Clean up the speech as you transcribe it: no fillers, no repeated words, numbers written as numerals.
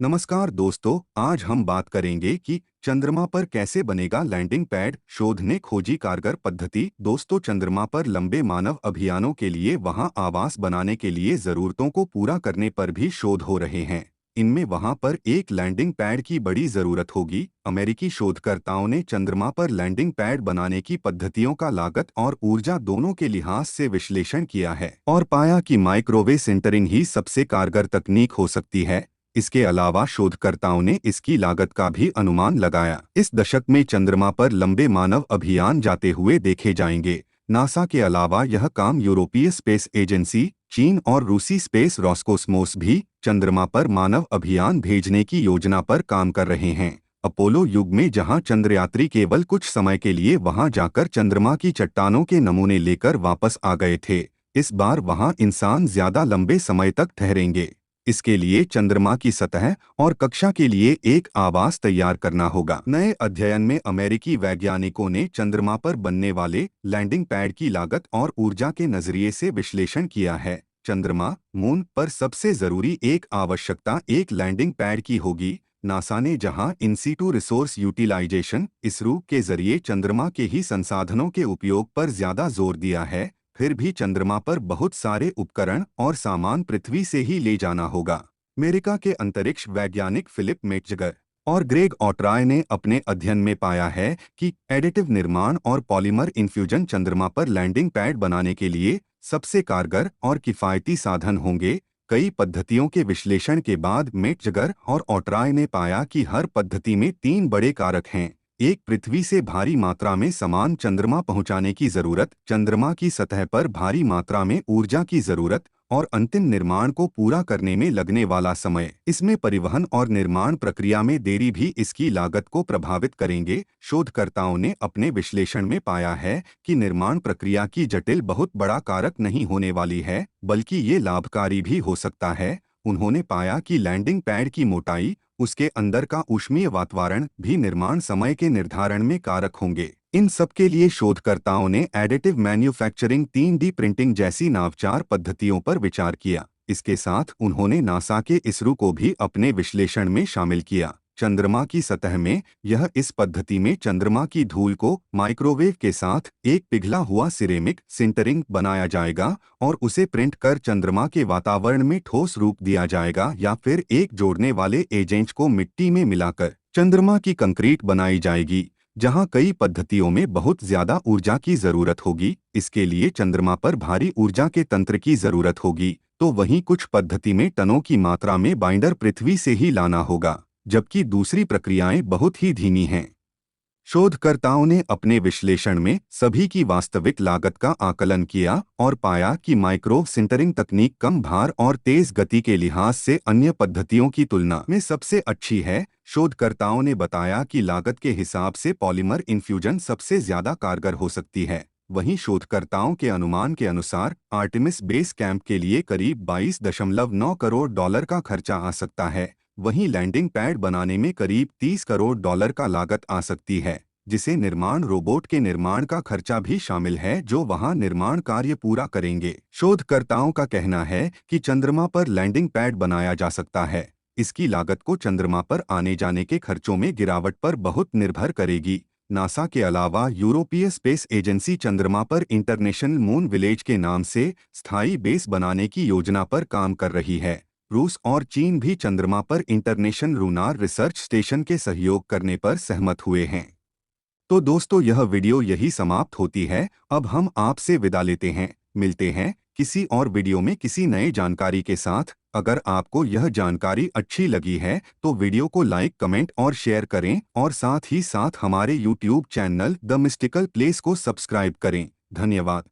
नमस्कार दोस्तों, आज हम बात करेंगे कि चंद्रमा पर कैसे बनेगा लैंडिंग पैड। शोध ने खोजी कारगर पद्धति। दोस्तों, चंद्रमा पर लंबे मानव अभियानों के लिए वहां आवास बनाने के लिए जरूरतों को पूरा करने पर भी शोध हो रहे हैं। इनमें वहां पर एक लैंडिंग पैड की बड़ी जरूरत होगी। अमेरिकी शोधकर्ताओं ने चंद्रमा पर लैंडिंग पैड बनाने की पद्धतियों का लागत और ऊर्जा दोनों के लिहाज से विश्लेषण किया है और पाया कि माइक्रोवेव सिंटरिंग ही सबसे कारगर तकनीक हो सकती है। इसके अलावा शोधकर्ताओं ने इसकी लागत का भी अनुमान लगाया। इस दशक में चंद्रमा पर लंबे मानव अभियान जाते हुए देखे जाएंगे। नासा के अलावा यह काम यूरोपीय स्पेस एजेंसी, चीन और रूसी स्पेस रॉसकोस्मोस भी चंद्रमा पर मानव अभियान भेजने की योजना पर काम कर रहे हैं। अपोलो युग में जहां चंद्रयात्री केवल कुछ समय के लिए वहां जाकर चंद्रमा की चट्टानों के नमूने लेकर वापस आ गए थे, इस बार वहां इंसान ज्यादा लंबे समय तक ठहरेंगे। इसके लिए चंद्रमा की सतह और कक्षा के लिए एक आवास तैयार करना होगा। नए अध्ययन में अमेरिकी वैज्ञानिकों ने चंद्रमा पर बनने वाले लैंडिंग पैड की लागत और ऊर्जा के नजरिए से विश्लेषण किया है। चंद्रमा, मून पर सबसे जरूरी एक आवश्यकता एक लैंडिंग पैड की होगी। नासा ने जहां in situ resource utilisation ISRO के जरिए चंद्रमा के ही संसाधनों के उपयोग पर ज्यादा जोर दिया है, फिर भी चंद्रमा पर बहुत सारे उपकरण और सामान पृथ्वी से ही ले जाना होगा। अमेरिका के अंतरिक्ष वैज्ञानिक फिलिप मेटजगर और ग्रेग ऑट्राय ने अपने अध्ययन में पाया है कि एडिटिव निर्माण और पॉलीमर इन्फ्यूजन चंद्रमा पर लैंडिंग पैड बनाने के लिए सबसे कारगर और किफायती साधन होंगे। कई पद्धतियों के विश्लेषण के बाद मेटजगर और ऑट्राय ने पाया कि हर पद्धति में तीन बड़े कारक हैं। एक, पृथ्वी से भारी मात्रा में सामान चंद्रमा पहुंचाने की जरूरत, चंद्रमा की सतह पर भारी मात्रा में ऊर्जा की जरूरत और अंतिम निर्माण को पूरा करने में लगने वाला समय। इसमें परिवहन और निर्माण प्रक्रिया में देरी भी इसकी लागत को प्रभावित करेंगे। शोधकर्ताओं ने अपने विश्लेषण में पाया है कि निर्माण प्रक्रिया की जटिल बहुत बड़ा कारक नहीं होने वाली है, बल्कि ये लाभकारी भी हो सकता है। उन्होंने पाया कि लैंडिंग पैड की मोटाई, उसके अंदर का ऊष्मीय वातावरण भी निर्माण समय के निर्धारण में कारक होंगे। इन सब के लिए शोधकर्ताओं ने एडिटिव मैन्युफैक्चरिंग, 3D प्रिंटिंग जैसी नवाचार पद्धतियों पर विचार किया। इसके साथ उन्होंने नासा के इसरो को भी अपने विश्लेषण में शामिल किया। चंद्रमा की सतह में इस पद्धति में चंद्रमा की धूल को माइक्रोवेव के साथ एक पिघला हुआ सिरेमिक सिंटरिंग बनाया जाएगा और उसे प्रिंट कर चंद्रमा के वातावरण में ठोस रूप दिया जाएगा, या फिर एक जोड़ने वाले एजेंट को मिट्टी में मिलाकर चंद्रमा की कंक्रीट बनाई जाएगी। जहां कई पद्धतियों में बहुत ज्यादा ऊर्जा की जरूरत होगी, इसके लिए चंद्रमा पर भारी ऊर्जा के तंत्र की जरूरत होगी, तो वहीं कुछ पद्धति में टनों की मात्रा में बाइंडर पृथ्वी से ही लाना होगा, जबकि दूसरी प्रक्रियाएं बहुत ही धीमी हैं। शोधकर्ताओं ने अपने विश्लेषण में सभी की वास्तविक लागत का आकलन किया और पाया कि माइक्रो सिंटरिंग तकनीक कम भार और तेज गति के लिहाज से अन्य पद्धतियों की तुलना में सबसे अच्छी है। शोधकर्ताओं ने बताया कि लागत के हिसाब से पॉलीमर इन्फ्यूजन सबसे ज्यादा कारगर हो सकती है। वहीं शोधकर्ताओं के अनुमान के अनुसार आर्टेमिस बेस कैंप के लिए करीब 22.9 करोड़ डॉलर का खर्चा आ सकता है। वहीं लैंडिंग पैड बनाने में करीब 30 करोड़ डॉलर का लागत आ सकती है, जिसे निर्माण रोबोट के निर्माण का खर्चा भी शामिल है, जो वहां निर्माण कार्य पूरा करेंगे। शोधकर्ताओं का कहना है कि चंद्रमा पर लैंडिंग पैड बनाया जा सकता है। इसकी लागत को चंद्रमा पर आने जाने के खर्चों में गिरावट पर बहुत निर्भर करेगी। नासा के अलावा यूरोपीय स्पेस एजेंसी चंद्रमा पर इंटरनेशनल मून विलेज के नाम से स्थायी बेस बनाने की योजना पर काम कर रही है। रूस और चीन भी चंद्रमा पर इंटरनेशनल लूनार रिसर्च स्टेशन के सहयोग करने पर सहमत हुए हैं। तो दोस्तों, यह वीडियो यही समाप्त होती है। अब हम आपसे विदा लेते हैं। मिलते हैं किसी और वीडियो में किसी नए जानकारी के साथ। अगर आपको यह जानकारी अच्छी लगी है तो वीडियो को लाइक, कमेंट और शेयर करें, और साथ ही साथ हमारे YouTube channel the mystical place को सब्सक्राइब करें। धन्यवाद।